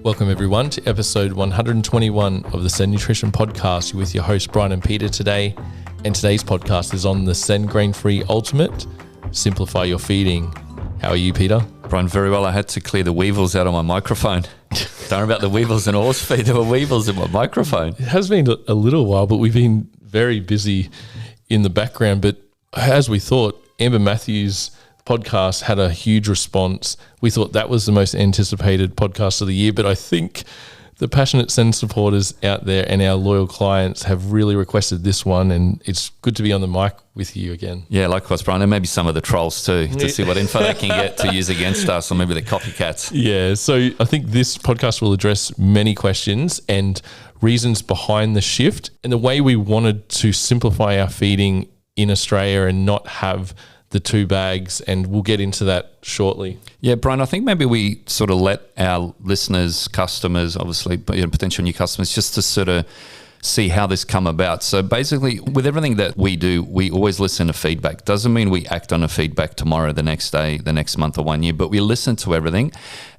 Welcome everyone to episode 121 of the CEN Nutrition Podcast. You're with your host Bryan and Peter today, and today's podcast is on the CEN Grain-Free Ultimate. Simplify your feeding. How are you, Peter? Bryan, very well. I had to clear the weevils out of my microphone. Don't worry about the weevils in horse feed. There were weevils in my microphone. It has been a little while, but we've been very busy in the background. But as we thought, Amber Matthews' podcast had a huge response. We thought that was the most anticipated podcast of the year, but I think the passionate CEN supporters out there and our loyal clients have really requested this one, and it's good to be on the mic with you again. Yeah, likewise, Bryan, and maybe some of the trolls too, to see what info they can get to use against us, or maybe the copycats. Yeah, so I think this podcast will address many questions and reasons behind the shift and the way we wanted to simplify our feeding in Australia and not have the two bags, and we'll get into that shortly. Yeah, Bryan, I think maybe we sort of let our listeners, customers, obviously, but potential new customers, just to sort of see how this come about. So basically, with everything that we do, we always listen to feedback. Doesn't mean we act on a feedback tomorrow, the next day, the next month or 1 year, but we listen to everything.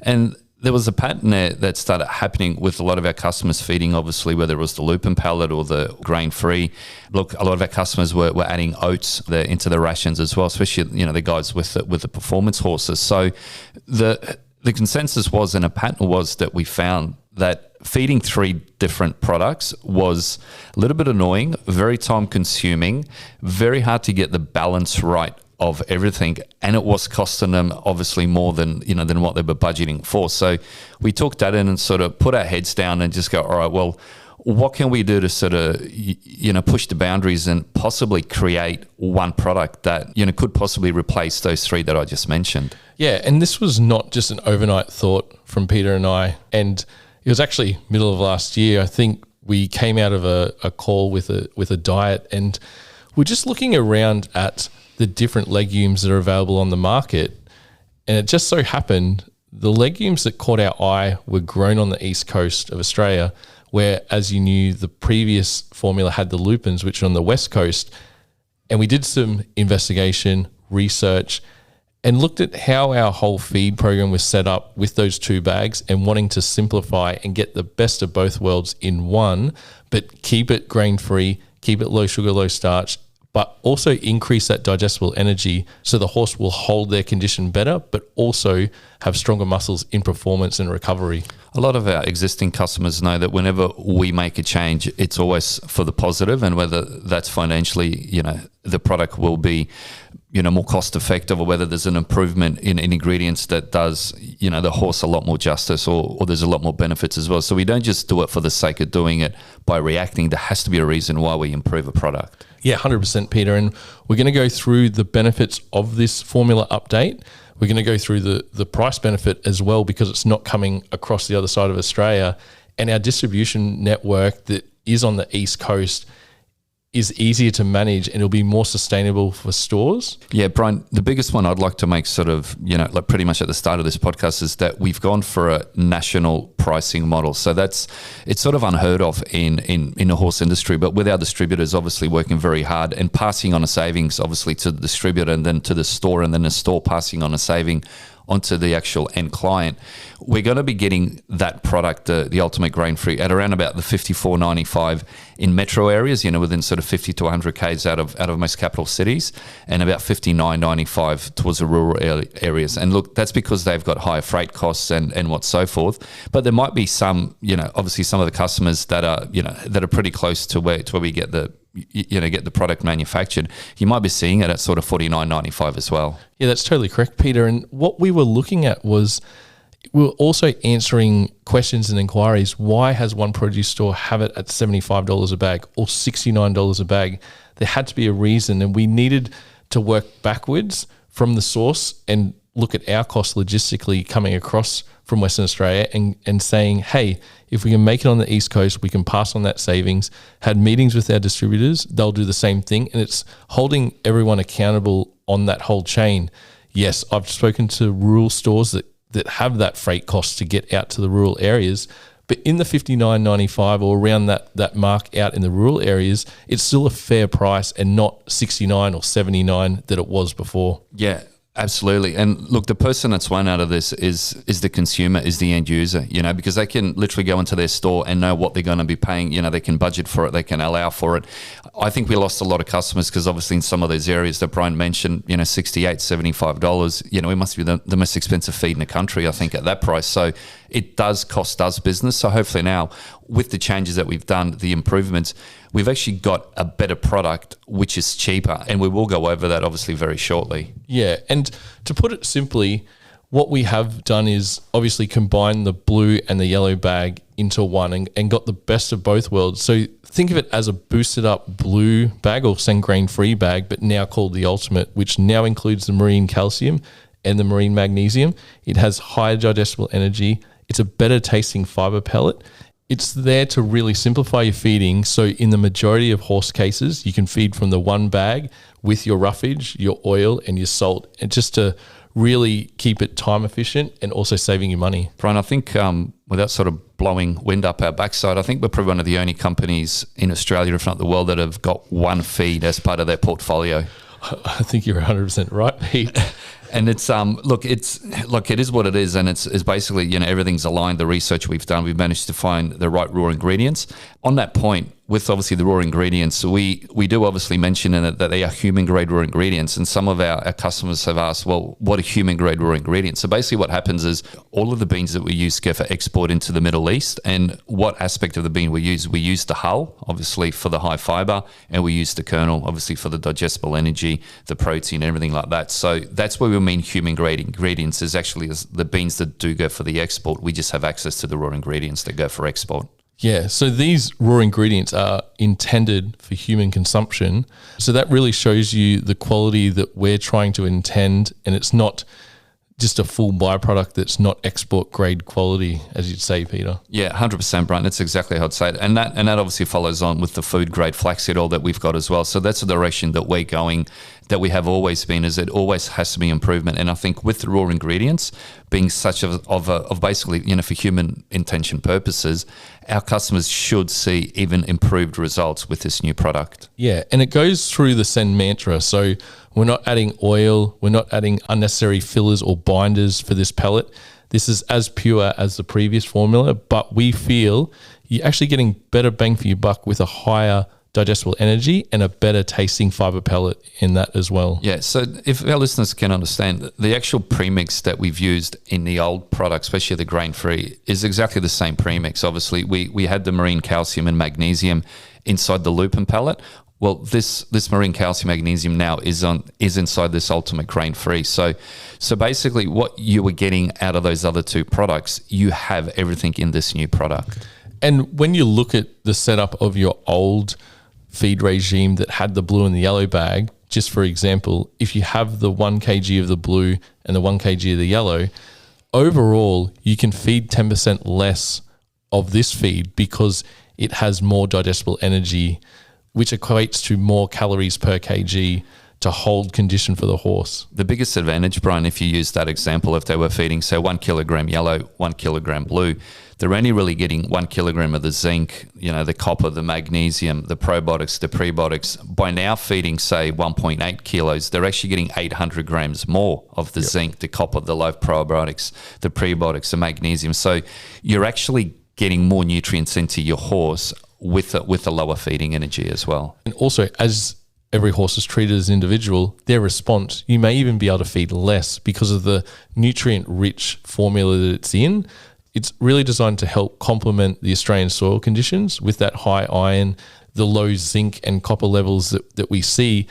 And there was a pattern there that started happening with a lot of our customers feeding, obviously, whether it was the lupin pellet or the grain-free. Look, a lot of our customers were adding oats into the rations as well, especially, the guys with the performance horses. So the consensus was, and a pattern was, that we found that feeding three different products was a little bit annoying, very time-consuming, very hard to get the balance right of everything, and it was costing them obviously more than what they were budgeting for. So we took that in and sort of put our heads down and just go, all right, well, what can we do to sort of push the boundaries and possibly create one product that could possibly replace those three that I just mentioned? Yeah, and this was not just an overnight thought from Peter and I, and it was actually middle of last year. I think we came out of a call with a diet, and we're just looking around at the different legumes that are available on the market. And it just so happened the legumes that caught our eye were grown on the east coast of Australia, where, as you knew, the previous formula had the lupins, which are on the west coast. And we did some investigation, research, and looked at how our whole feed program was set up with those two bags and wanting to simplify and get the best of both worlds in one, but keep it grain-free, keep it low sugar, low starch, but also increase that digestible energy so the horse will hold their condition better, but also have stronger muscles in performance and recovery. A lot of our existing customers know that whenever we make a change, it's always for the positive, and whether that's financially, the product will be, more cost effective, or whether there's an improvement in ingredients that does, the horse a lot more justice, or there's a lot more benefits as well. So we don't just do it for the sake of doing it by reacting. There has to be a reason why we improve a product. Yeah, 100%, Peter. And we're going to go through the benefits of this formula update. We're going to go through the price benefit as well, because it's not coming across the other side of Australia. And our distribution network that is on the East Coast is easier to manage, and it'll be more sustainable for stores. Yeah, Bryan, the biggest one I'd like to make sort of, like pretty much at the start of this podcast, is that we've gone for a national pricing model. So it's sort of unheard of in the horse industry, but with our distributors obviously working very hard and passing on a savings obviously to the distributor and then to the store, and then the store passing on a saving onto the actual end client, we're going to be getting that product, the Ultimate Grain-Free, at around about the $54.95 in metro areas, within sort of 50 to 100 Ks out of most capital cities, and about $59.95 towards the rural areas. And look, that's because they've got higher freight costs and what so forth. But there might be some, obviously some of the customers that are, that are pretty close to where we get the get the product manufactured. You might be seeing it at sort of $49.95 as well. Yeah, that's totally correct, Peter. And what we were looking at was, we were also answering questions and inquiries. Why has one produce store have it at $75 a bag or $69 a bag? There had to be a reason, and we needed to work backwards from the source and look at our costs logistically coming across from Western Australia and saying, hey, if we can make it on the East Coast, we can pass on that savings. Had meetings with our distributors, they'll do the same thing, and it's holding everyone accountable on that whole chain. Yes, I've spoken to rural stores that have that freight cost to get out to the rural areas, but in the $59.95 or around that mark out in the rural areas, it's still a fair price and not $69 or $79 that it was before. Yeah. Absolutely. And look, the person that's won out of this is the consumer, is the end user, because they can literally go into their store and know what they're going to be paying. They can budget for it, they can allow for it. I think we lost a lot of customers because obviously in some of those areas that Bryan mentioned, $68, $75, it must be the most expensive feed in the country, I think, at that price. So it does cost us business. So hopefully now, with the changes that we've done, the improvements, we've actually got a better product, which is cheaper. And we will go over that obviously very shortly. Yeah. And to put it simply, what we have done is obviously combine the blue and the yellow bag into one and got the best of both worlds. So think of it as a boosted up blue bag or CEN grain-free bag, but now called the Ultimate, which now includes the marine calcium and the marine magnesium. It has higher digestible energy. It's a better tasting fiber pellet. It's there to really simplify your feeding. So in the majority of horse cases, you can feed from the one bag with your roughage, your oil and your salt, and just to really keep it time efficient and also saving you money. Bryan, I think without sort of blowing wind up our backside, I think we're probably one of the only companies in Australia, if not the world, that have got one feed as part of their portfolio. I think you're 100% right, Pete. And it's it is what it is, and it's basically everything's aligned. The research we've done, we've managed to find the right raw ingredients. On that point, with obviously the raw ingredients, we do obviously mention in it that they are human grade raw ingredients, and some of our customers have asked, well, what are human grade raw ingredients? So basically, what happens is all of the beans that we use go for export into the Middle East, and what aspect of the bean we use? We use the hull, obviously for the high fiber, and we use the kernel, obviously for the digestible energy, the protein, everything like that. So that's where we mean human grade ingredients is actually the beans that do go for the export. We just have access to the raw ingredients that go for export. Yeah, so these raw ingredients are intended for human consumption. So that really shows you the quality that we're trying to intend, and it's not just a full byproduct that's not export grade quality, as you'd say, Peter. Yeah, 100%, Bryan. That's exactly how I'd say it. And that obviously follows on with the food grade flaxseed oil that we've got as well. So that's the direction that we're going, that we have always been, is it always has to be improvement. And I think with the raw ingredients being such of basically, for human intention purposes, our customers should see even improved results with this new product. Yeah, and it goes through the CEN mantra. So we're not adding oil, we're not adding unnecessary fillers or binders for this pellet. This is as pure as the previous formula, but we feel you're actually getting better bang for your buck with a higher digestible energy and a better tasting fiber pellet in that as well. Yeah, so if our listeners can understand, the actual premix that we've used in the old product, especially the grain-free, is exactly the same premix. Obviously, we had the marine calcium and magnesium inside the lupin pellet. Well, this marine calcium magnesium now is inside this Ultimate grain-free. So basically, what you were getting out of those other two products, you have everything in this new product. And when you look at the setup of your old feed regime that had the blue and the yellow bag, just for example, if you have the 1 kg of the blue and the 1 kg of the yellow, overall you can feed 10% less of this feed because it has more digestible energy, which equates to more calories per kg to hold condition for the horse. The biggest advantage, Bryan, if you use that example, if they were feeding, say, 1 kilogram yellow, 1 kilogram blue, they're only really getting 1 kilogram of the zinc, the copper, the magnesium, the probiotics, the prebiotics. By now feeding, say, 1.8 kilos, they're actually getting 800 grams more of the zinc, the copper, the low probiotics, the prebiotics, the magnesium. So you're actually getting more nutrients into your horse with a lower feeding energy as well. And also, as every horse is treated as an individual, their response, you may even be able to feed less because of the nutrient-rich formula that it's in. It's really designed to help complement the Australian soil conditions with that high iron, the low zinc and copper levels that we see,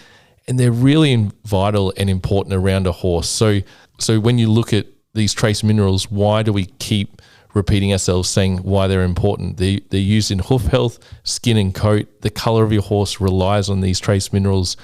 and they're really vital and important around a horse. So when you look at these trace minerals, why do we keep repeating ourselves saying why they're important? They're used in hoof health, skin and coat. The color of your horse relies on these trace minerals.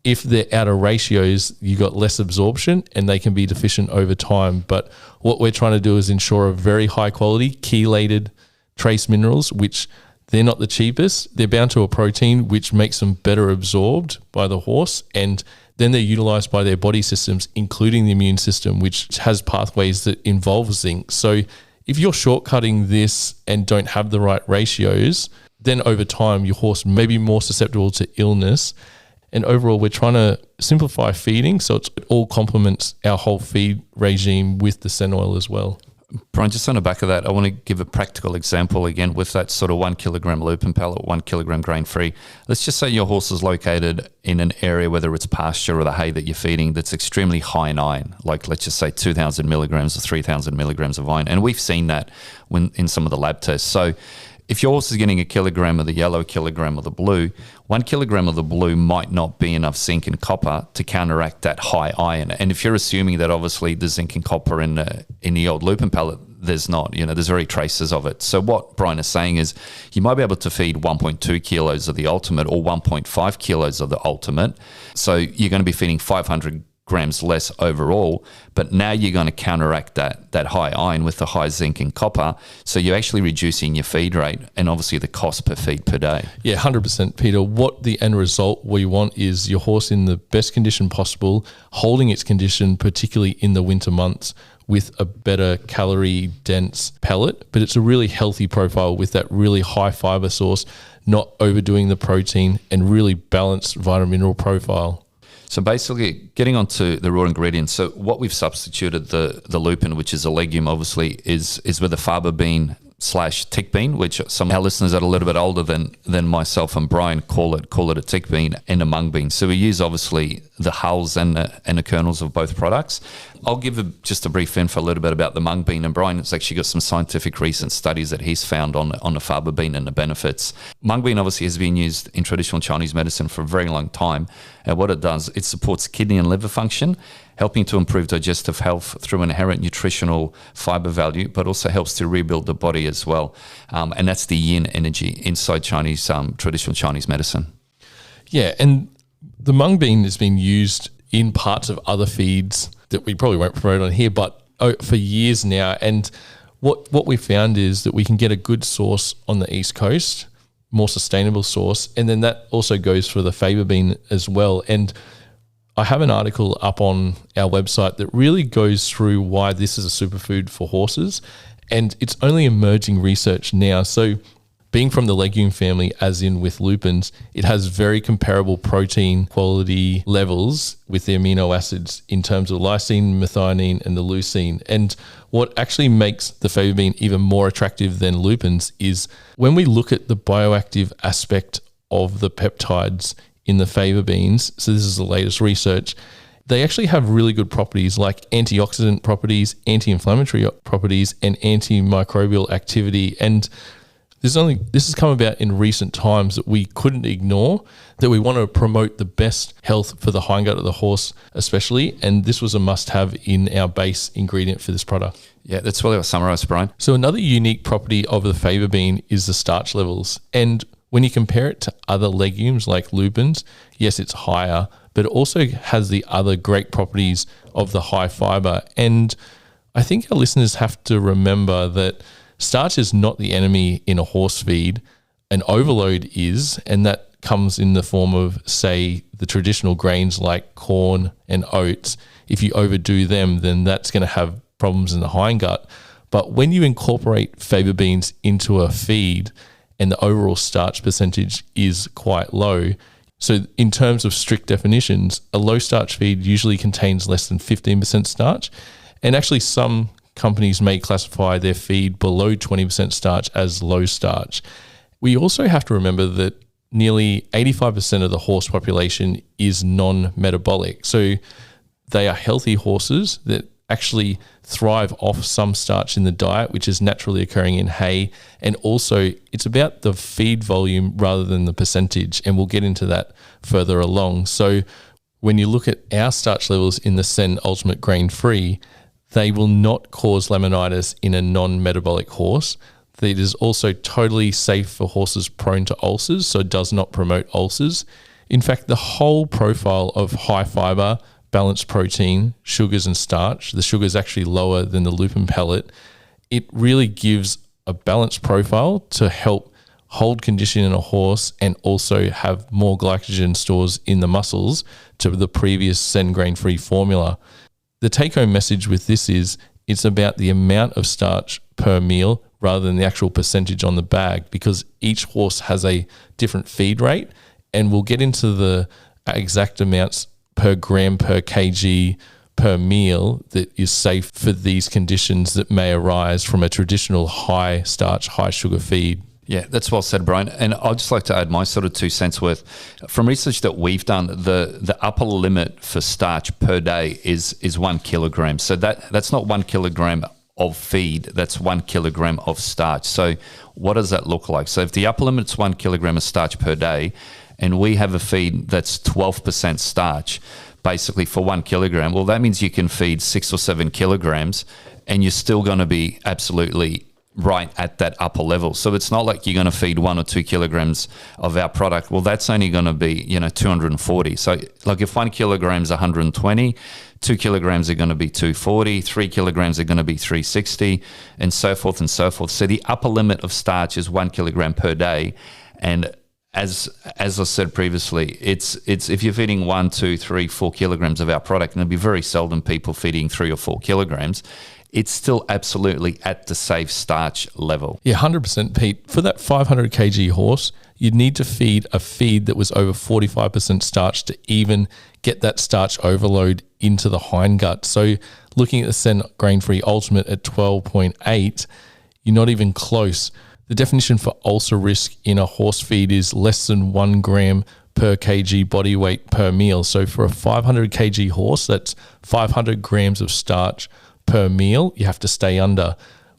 If they're out of ratios, you got less absorption and they can be deficient over time. But what we're trying to do is ensure a very high quality chelated trace minerals, which they're not the cheapest. They're bound to a protein which makes them better absorbed by the horse, and then they're utilized by their body systems, including the immune system, which has pathways that involve zinc. So if you're shortcutting this and don't have the right ratios, then over time your horse may be more susceptible to illness. And overall, we're trying to simplify feeding, so it all complements our whole feed regime with the CEN oil as well. Bryan, just on the back of that, I want to give a practical example again with that sort of 1 kilogram lupin pellet, 1 kilogram grain free. Let's just say your horse is located in an area, whether it's pasture or the hay that you're feeding, that's extremely high in iron, like let's just say 2,000 milligrams or 3,000 milligrams of iron. And we've seen that when in some of the lab tests. So if your horse is getting a kilogram of the yellow, a kilogram of the blue, 1 kilogram of the blue might not be enough zinc and copper to counteract that high iron. And if you're assuming that obviously the zinc and copper in the old lupin pellet, there's not, there's very traces of it. So what Bryan is saying is you might be able to feed 1.2 kilos of the ultimate or 1.5 kilos of the ultimate. So you're going to be feeding 500 grams less overall, but now you're going to counteract that high iron with the high zinc and copper. So you're actually reducing your feed rate and obviously the cost per feed per day. Yeah, 100%, Peter. What the end result we want is your horse in the best condition possible, holding its condition, particularly in the winter months, with a better calorie dense pellet, but it's a really healthy profile with that really high fiber source, not overdoing the protein, and really balanced vitamin mineral profile. So basically, getting onto the raw ingredients. So what we've substituted the lupin, which is a legume, obviously, is with a faba bean / tick bean, which some of our listeners that are a little bit older than myself and Bryan call it a tick bean and a mung bean. So we use obviously the hulls and the kernels of both products. I'll give just a brief info a little bit about the mung bean, and Bryan has actually got some scientific recent studies that he's found on the faba bean and the benefits. Mung bean obviously has been used in traditional Chinese medicine for a very long time, and what it does, it supports kidney and liver function, helping to improve digestive health through inherent nutritional fiber value, but also helps to rebuild the body as well. And that's the yin energy inside Chinese traditional Chinese medicine. Yeah, and the mung bean has been used in parts of other feeds that we probably won't promote on here, but for years now. And what we found is that we can get a good source on the East Coast, more sustainable source, and then that also goes for the faba bean as well. And I have an article up on our website that really goes through why this is a superfood for horses, and it's only emerging research now. So being from the legume family, as in with lupins, it has very comparable protein quality levels with the amino acids in terms of lysine, methionine, and the leucine. And what actually makes the faba bean even more attractive than lupins is when we look at the bioactive aspect of the peptides in the faba beans, so this is the latest research, they actually have really good properties like antioxidant properties, anti-inflammatory properties, and antimicrobial activity. And this has come about in recent times that we couldn't ignore, that we want to promote the best health for the hindgut of the horse especially, and this was a must-have in our base ingredient for this product. Yeah, that's really what I summarised, Bryan. So another unique property of the faba bean is the starch levels, and when you compare it to other legumes like lupins, yes, it's higher, but it also has the other great properties of the high fiber. And I think our listeners have to remember that starch is not the enemy in a horse feed. An overload is, and that comes in the form of, say, the traditional grains like corn and oats. If you overdo them, then that's going to have problems in the hindgut. But when you incorporate faba beans into a feed and the overall starch percentage is quite low, so in terms of strict definitions, a low starch feed usually contains less than 15% starch. And actually some companies may classify their feed below 20% starch as low starch. We also have to remember that nearly 85% of the horse population is non-metabolic. So they are healthy horses that actually thrive off some starch in the diet, which is naturally occurring in hay. And also it's about the feed volume rather than the percentage. And we'll get into that further along. So when you look at our starch levels in the CEN Ultimate Grain Free, they will not cause laminitis in a non-metabolic horse. It is also totally safe for horses prone to ulcers, so it does not promote ulcers. In fact, the whole profile of high fiber, balanced protein, sugars and starch, the sugar is actually lower than the lupin pellet. It really gives a balanced profile to help hold condition in a horse and also have more glycogen stores in the muscles to the previous CEN grain-free formula. The take-home message with this is it's about the amount of starch per meal rather than the actual percentage on the bag, because each horse has a different feed rate, and we'll get into the exact amounts per gram per kg per meal that is safe for these conditions that may arise from a traditional high starch, high sugar feed. Yeah, that's well said, Brian. And I'd just like to add my sort of 2 cents worth. From research that we've done, the upper limit for starch per day is 1 kilogram. So that's not 1 kilogram of feed, that's 1 kilogram of starch. So what does that look like? So if the upper limit's 1 kilogram of starch per day, and we have a feed that's 12% starch, basically for 1 kilogram, well, that means you can feed 6 or 7 kilograms and you're still going to be absolutely right at that upper level. So it's not like you're going to feed 1 or 2 kilograms of our product. Well, that's only going to be, 240. So like if 1 kilogram is 120, 2 kilograms are going to be 240, 3 kilograms are going to be 360, and so forth and so forth. So the upper limit of starch is 1 kilogram per day. And as I said previously, it's if you're feeding 1, 2, 3, 4 kilograms of our product, and there'll be very seldom people feeding 3 or 4 kilograms, it's still absolutely at the safe starch level. Yeah, 100%, Pete. For that 500 kg horse, you'd need to feed a feed that was over 45% starch to even get that starch overload into the hindgut. So looking at the CEN grain-free ultimate at 12.8, you're not even close. The definition for ulcer risk in a horse feed is less than 1 gram per kg body weight per meal. So for a 500 kg horse, that's 500 grams of starch per meal. You have to stay under.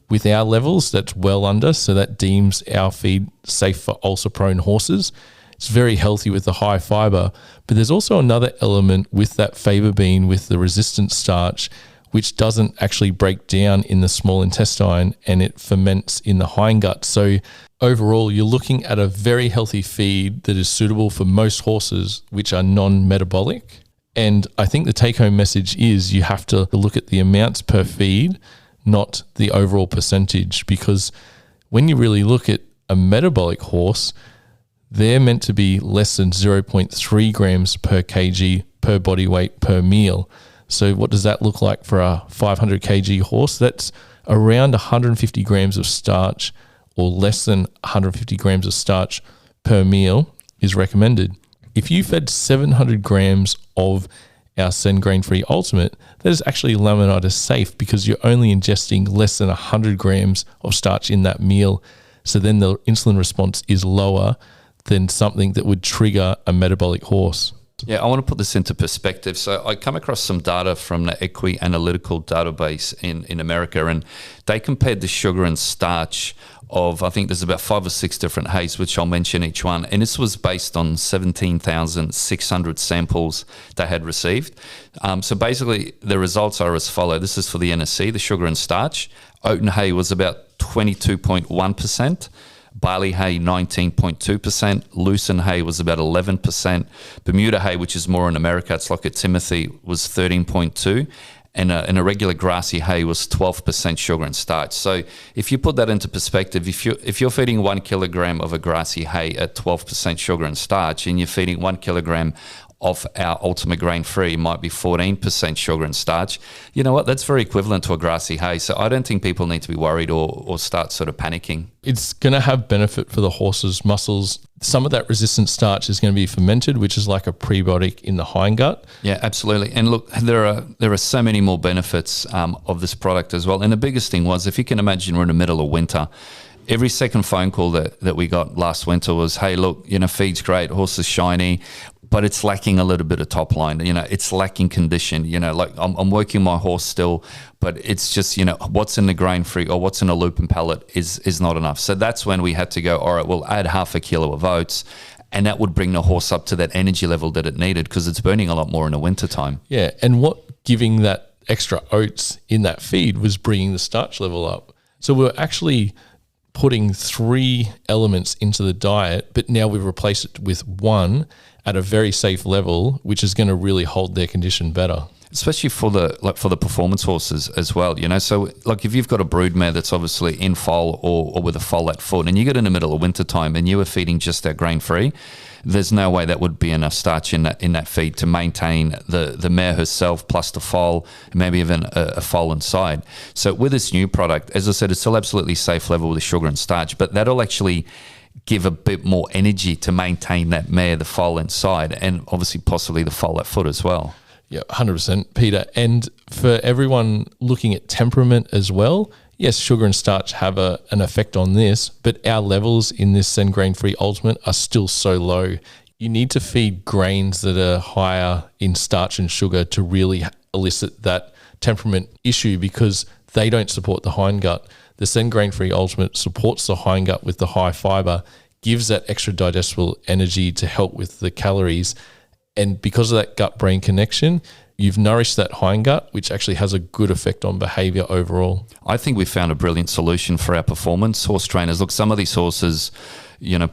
With our levels, that's well under, so that deems our feed safe for ulcer-prone horses. It's very healthy with the high fiber, but there's also another element with that faba bean with the resistant starch, which doesn't actually break down in the small intestine and it ferments in the hindgut. So overall, you're looking at a very healthy feed that is suitable for most horses, which are non-metabolic. And I think the take-home message is you have to look at the amounts per feed, not the overall percentage, because when you really look at a metabolic horse, they're meant to be less than 0.3 grams per kg per body weight per meal. So what does that look like for a 500 kg horse? That's around 150 grams of starch, or less than 150 grams of starch per meal is recommended. If you fed 700 grams of our CEN grain-free ultimate, that is actually laminitis safe because you're only ingesting less than 100 grams of starch in that meal. So then the insulin response is lower than something that would trigger a metabolic horse. Yeah, I want to put this into perspective. So I come across some data from the Equi Analytical database in America, and they compared the sugar and starch of, I think there's about 5 or 6 different hays, which I'll mention each one. And this was based on 17,600 samples they had received. So basically the results are as follow. This is for the NSC, the sugar and starch. Oat hay was about 22.1%. Barley hay, 19.2%. Lucerne hay was about 11%. Bermuda hay, which is more in America, it's like a Timothy, was 13.2%. And a regular grassy hay was 12% sugar and starch. So if you put that into perspective, if you're feeding 1 kilogram of a grassy hay at 12% sugar and starch, and you're feeding 1 kilogram of our ultimate grain-free, might be 14% sugar and starch, you know what? That's very equivalent to a grassy hay. So I don't think people need to be worried or start sort of panicking. It's going to have benefit for the horse's muscles. Some of that resistant starch is going to be fermented, which is like a prebiotic in the hindgut. Yeah, absolutely. And look, there are so many more benefits of this product as well. And the biggest thing was, if you can imagine, we're in the middle of winter. Every second phone call that we got last winter was, hey, look, feed's great, horse is shiny, but it's lacking a little bit of top line. It's lacking condition. Like I'm working my horse still, but it's just, what's in the grain-free or what's in a lupin pellet is not enough. So that's when we had to go, all right, we'll add half a kilo of oats, and that would bring the horse up to that energy level that it needed, because it's burning a lot more in the wintertime. Yeah, and what giving that extra oats in that feed was bringing the starch level up. So we're actually putting 3 elements into the diet, but now we've replaced it with 1 at a very safe level, which is going to really hold their condition better. Especially for the performance horses as well, So like if you've got a broodmare that's obviously in foal or with a foal at foot, and you get in the middle of winter time and you are feeding just that grain free, there's no way that would be enough starch in that feed to maintain the mare herself plus the foal, and maybe even a foal inside. So with this new product, as I said, it's still absolutely safe level with the sugar and starch, but that'll actually give a bit more energy to maintain that mare, the foal inside, and obviously possibly the foal at foot as well. Yeah, 100%, Peter. And for everyone looking at temperament as well, yes, sugar and starch have an effect on this, but our levels in this CEN Grain-Free Ultimate are still so low. You need to feed grains that are higher in starch and sugar to really elicit that temperament issue, because they don't support the hindgut. The CEN Grain-Free Ultimate supports the hindgut with the high fiber, gives that extra digestible energy to help with the calories. And because of that gut-brain connection, you've nourished that hindgut, which actually has a good effect on behavior overall. I think we found a brilliant solution for our performance horse trainers. Look, some of these horses,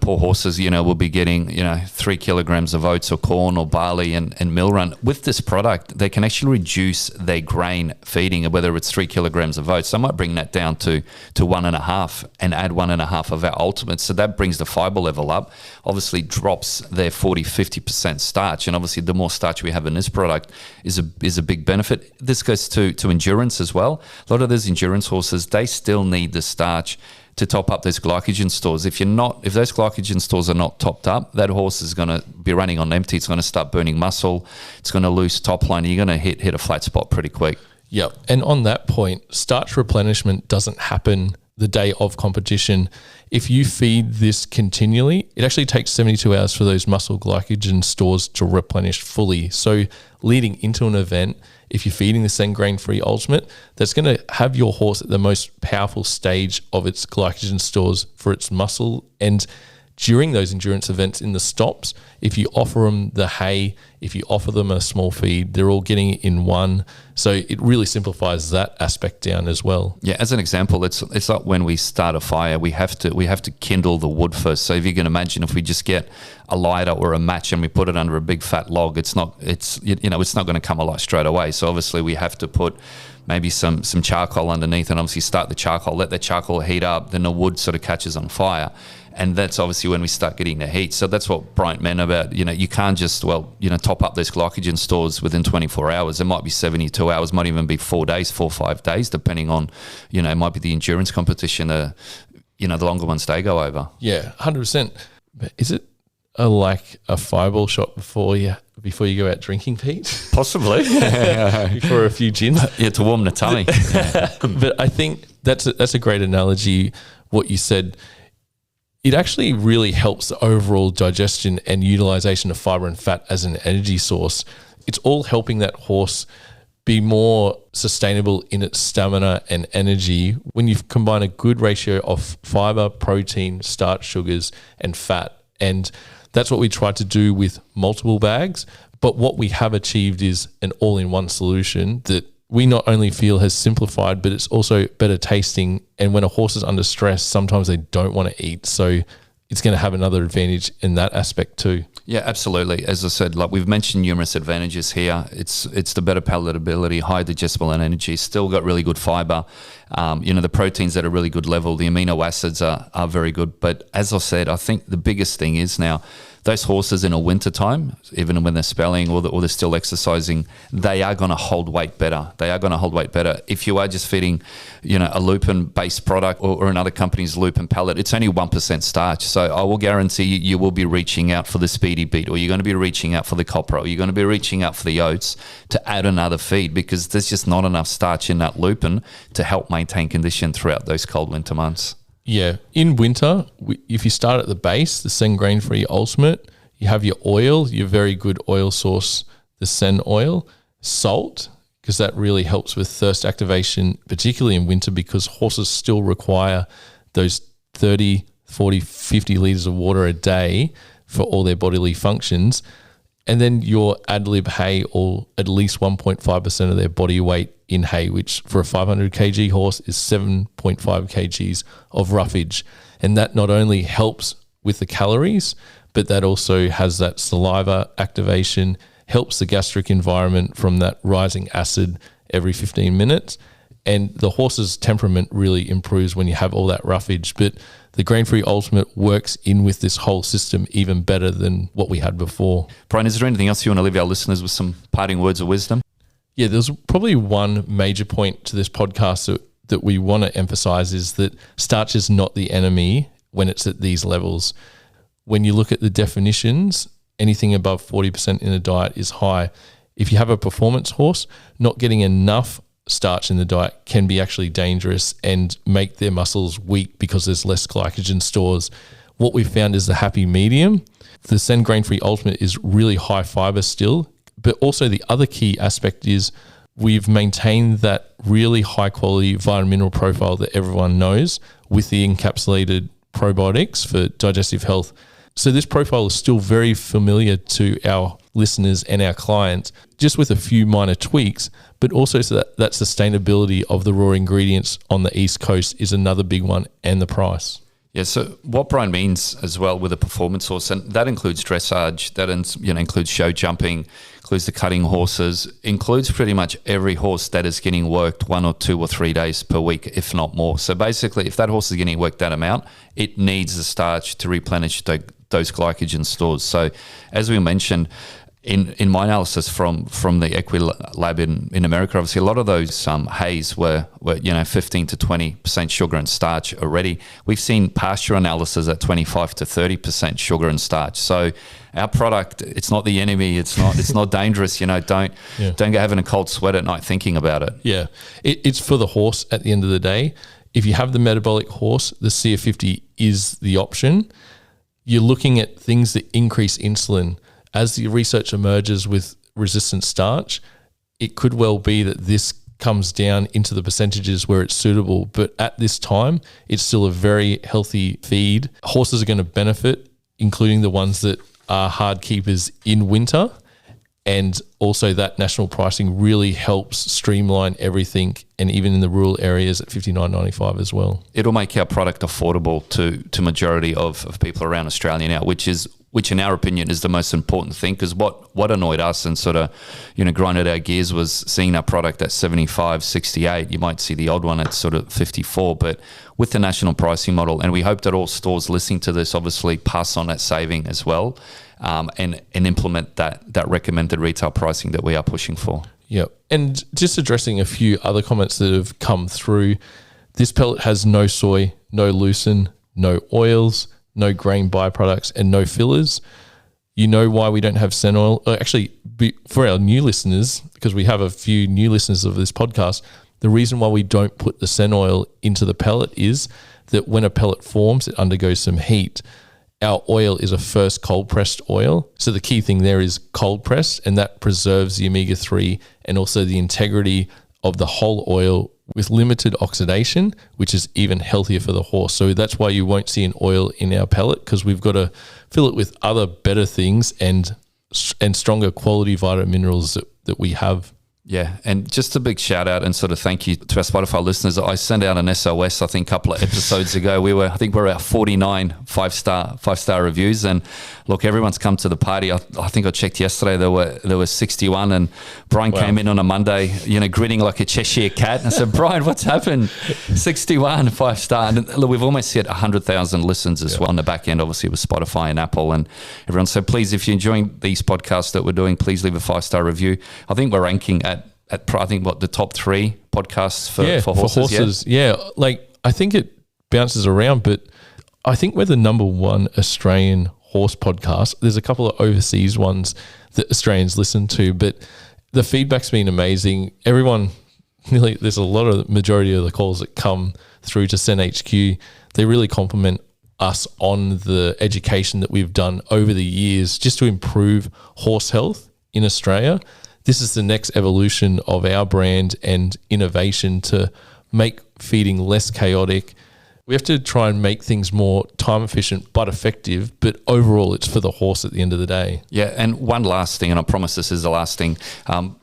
poor horses, will be getting, 3 kilograms of oats or corn or barley and mill run. With this product, they can actually reduce their grain feeding, whether it's 3 kilograms of oats. I might bring that down to 1.5 and add 1.5 of our ultimate. So that brings the fiber level up, obviously drops their 40-50% starch. And obviously the more starch we have in this product is a big benefit. This goes to endurance as well. A lot of those endurance horses, they still need the starch to top up those glycogen stores. If those glycogen stores are not topped up, that horse is going to be running on empty. It's going to start burning muscle. It's going to lose top line. You're going to hit a flat spot pretty quick. Yep. And on that point, starch replenishment doesn't happen the day of competition. If you feed this continually, it actually takes 72 hours for those muscle glycogen stores to replenish fully. So leading into an event, if you're feeding the CEN Grain-Free Ultimate, that's going to have your horse at the most powerful stage of its glycogen stores for its muscle. And during those endurance events in the stops, if you offer them the hay, if you offer them a small feed, they're all getting it in one. So it really simplifies that aspect down as well. Yeah, as an example, it's like when we start a fire, we have to kindle the wood first. So if you can imagine, if we just get a lighter or a match and we put it under a big fat log, it's not going to come alight straight away. So obviously we have to put maybe some charcoal underneath, and obviously start the charcoal, let the charcoal heat up, then the wood sort of catches on fire. And that's obviously when we start getting the heat. So that's what Bryan meant about, you can't just, top up those glycogen stores within 24 hours. It might be 72 hours, might even be 4 days, 4 or 5 days, depending on, it might be the endurance competition, the longer ones they go over. Yeah, 100%. But is it like a fireball shot before you go out drinking, Pete? Possibly. Before a few gins? Yeah, to warm the tummy. But I think that's a great analogy, what you said. It actually really helps the overall digestion and utilization of fiber and fat as an energy source. It's all helping that horse be more sustainable in its stamina and energy when you combine a good ratio of fiber, protein, starch, sugars, and fat. And that's what we try to do with multiple bags. But what we have achieved is an all-in-one solution that we not only feel has simplified, but it's also better tasting. And when a horse is under stress, sometimes they don't want to eat. So it's going to have another advantage in that aspect too. Yeah, absolutely. As I said, like we've mentioned numerous advantages here. It's the better palatability, high digestible and energy, still got really good fiber. The proteins at a really good level, the amino acids are very good. But as I said, I think the biggest thing is now those horses in a winter time, even when they're spelling or they're still exercising, they are going to hold weight better. They are going to hold weight better. If you are just feeding, a lupin-based product or another company's lupin pellet, it's only 1% starch. So I will guarantee you will be reaching out for the Speedy Beat, or you're going to be reaching out for the copra, or you're going to be reaching out for the oats to add another feed, because there's just not enough starch in that lupin to help maintain condition throughout those cold winter months. Yeah. In winter, if you start at the base, the CEN Grain-Free Ultimate, you have your oil, your very good oil source, the CEN oil, salt, because that really helps with thirst activation, particularly in winter, because horses still require those 30, 40, 50 litres of water a day for all their bodily functions. And then your ad lib hay, or at least 1.5% of their body weight in hay, which for a 500 kg horse is 7.5 kgs of roughage. And that not only helps with the calories, but that also has that saliva activation, helps the gastric environment from that rising acid every 15 minutes. And the horse's temperament really improves when you have all that roughage. But the Grain-Free Ultimate works in with this whole system even better than what we had before. Bryan, is there anything else you want to leave our listeners with, some parting words of wisdom? Yeah, there's probably one major point to this podcast that we want to emphasize, is that starch is not the enemy. when it's at these levels. When you look at the definitions, anything above 40% in a diet is high. If you have a performance horse, not getting enough starch in the diet can be actually dangerous and make their muscles weak because there's less glycogen stores. What we've found is the happy medium. The CEN Grain-Free Ultimate is really high fiber still, but also the other key aspect is we've maintained that really high quality vitamin mineral profile that everyone knows with the encapsulated probiotics for digestive health. So this profile is still very familiar to our listeners and our clients, just with a few minor tweaks, but also so that sustainability of the raw ingredients on the East Coast is another big one, and the price. Yeah, so what Bryan means as well with a performance horse, and that includes dressage, that includes show jumping, includes the cutting horses, includes pretty much every horse that is getting worked 1 or 2 or 3 days per week, if not more. So basically, if that horse is getting worked that amount, it needs the starch to replenish those glycogen stores. So as we mentioned, in my analysis from the Equi lab in America, obviously a lot of those hays were 15 to 20% sugar and starch already. We've seen pasture analysis at 25 to 30% sugar and starch. So our product, it's not the enemy. It's not dangerous. Don't go having a cold sweat at night thinking about it. Yeah, it's for the horse at the end of the day. If you have the metabolic horse, the CF50 is the option. You're looking at things that increase insulin. As the research emerges with resistant starch, it could well be that this comes down into the percentages where it's suitable. But at this time, it's still a very healthy feed. Horses are going to benefit, including the ones that are hard keepers in winter. And also that national pricing really helps streamline everything, and even in the rural areas at $59.95 as well. It'll make our product affordable to majority of people around Australia now, which in our opinion is the most important thing, because what annoyed us and sort of, grinded our gears was seeing that product at 75, 68. You might see the odd one at sort of 54, but with the national pricing model, and we hope that all stores listening to this obviously pass on that saving as well, and implement that recommended retail pricing that we are pushing for. Yeah. And just addressing a few other comments that have come through, this pellet has no soy, no lucerne, no oils, no grain byproducts, and no fillers. You know why we don't have CEN oil? Actually, for our new listeners, because we have a few new listeners of this podcast, the reason why we don't put the CEN oil into the pellet is that when a pellet forms, it undergoes some heat. Our oil is a first cold pressed oil. So the key thing there is cold pressed, and that preserves the omega-3 and also the integrity of the whole oil with limited oxidation, which is even healthier for the horse. So that's why you won't see an oil in our pellet, because we've got to fill it with other better things and stronger quality vitamin minerals that we have. Yeah, and just a big shout out and sort of thank you to our Spotify listeners. I sent out an SOS, I think, a couple of episodes ago. I think we're at 49 five-star reviews, and look, everyone's come to the party. I think I checked yesterday, there were 61, and Bryan came in on a Monday, grinning like a Cheshire cat. And I said, Bryan, what's happened? 61 5-star, and look, we've almost hit 100,000 listens as well on the back end, obviously with Spotify and Apple and everyone. So please, if you're enjoying these podcasts that we're doing, please leave a 5-star review. I think we're ranking at I think the top 3 podcasts for horses. Yeah, like I think it bounces around, but I think we're the number 1 Australian horse podcast. There's a couple of overseas ones that Australians listen to, but the feedback's been amazing. Everyone, there's a lot of majority of the calls that come through to CEN HQ. They really compliment us on the education that we've done over the years just to improve horse health in Australia. This is the next evolution of our brand and innovation to make feeding less chaotic. We have to try and make things more time efficient but effective, but overall it's for the horse at the end of the day. Yeah, and one last thing, and I promise this is the last thing.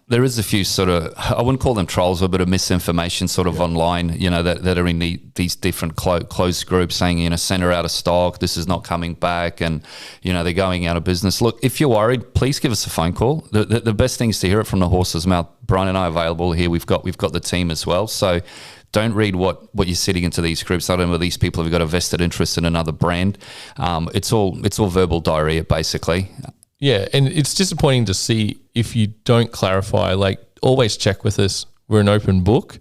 There is a few sort of, I wouldn't call them trolls, but a bit of misinformation sort of online, that are in these different closed groups saying, CEN are out of stock, this is not coming back, and, they're going out of business. Look, if you're worried, please give us a phone call. The best thing is to hear it from the horse's mouth. Bryan and I are available here. We've got the team as well. So don't read what you're sitting into these groups. I don't know, these people have got a vested interest in another brand. It's all verbal diarrhea, basically. Yeah, and it's disappointing to see if you don't clarify. Like, always check with us. We're an open book.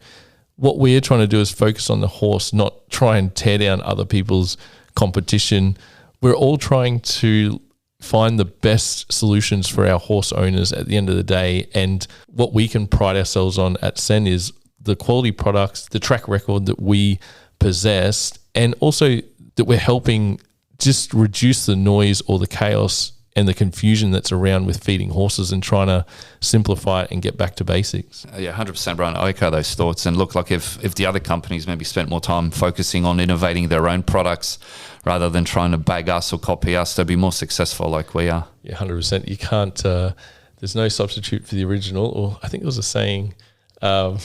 What we're trying to do is focus on the horse, not try and tear down other people's competition. We're all trying to find the best solutions for our horse owners at the end of the day. And what we can pride ourselves on at CEN is the quality products, the track record that we possess, and also that we're helping just reduce the noise or the chaos and the confusion that's around with feeding horses and trying to simplify it and get back to basics. Yeah, 100%, Bryan. I echo those thoughts. And look, like if the other companies maybe spent more time focusing on innovating their own products rather than trying to bag us or copy us, they'd be more successful like we are. Yeah, 100%. You can't, there's no substitute for the original. Or I think it was a saying. I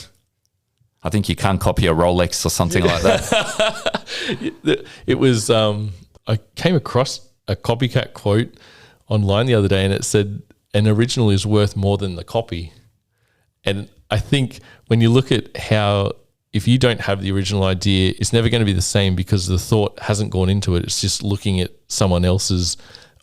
think you can't copy a Rolex or something like that. It was, I came across a copycat quote online the other day, and it said, an original is worth more than the copy. And I think when you look at how, if you don't have the original idea, it's never going to be the same because the thought hasn't gone into it. It's just looking at someone else's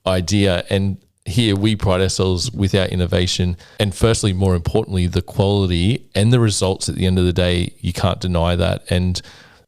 idea. And here we pride ourselves with our innovation. And firstly, more importantly, the quality and the results at the end of the day, you can't deny that. And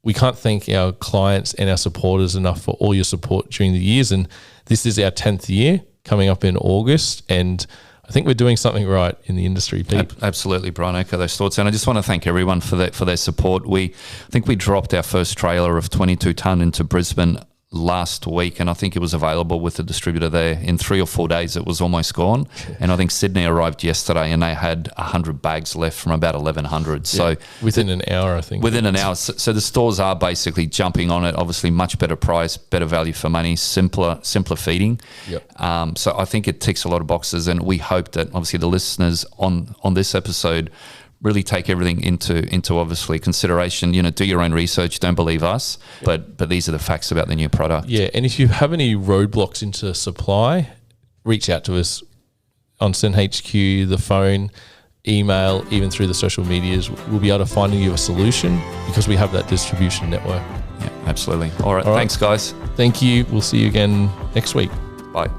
we can't thank our clients and our supporters enough for all your support during the years. And this is our 10th year coming up in August, and I think we're doing something right in the industry, Pete. Absolutely, Bryan. I echo those thoughts. And I just want to thank everyone for their support. I think we dropped our first trailer of 22 tonne into Brisbane last week, and I think it was available with the distributor there in 3 or 4 days. It was almost gone. And I think Sydney arrived yesterday and they had 100 bags left from about 1,100. So within an hour, I think. Within an hour. So the stores are basically jumping on it. Obviously, much better price, better value for money, simpler feeding. Yep. So I think it ticks a lot of boxes, and we hope that obviously the listeners on this episode really take everything into obviously consideration. Do your own research. Don't believe us, but these are the facts about the new product. Yeah, and if you have any roadblocks into supply, reach out to us on CEN HQ, the phone, email, even through the social medias. We'll be able to find you a solution because we have that distribution network. Yeah, absolutely. All right. Thanks, guys. Thank you. We'll see you again next week. Bye.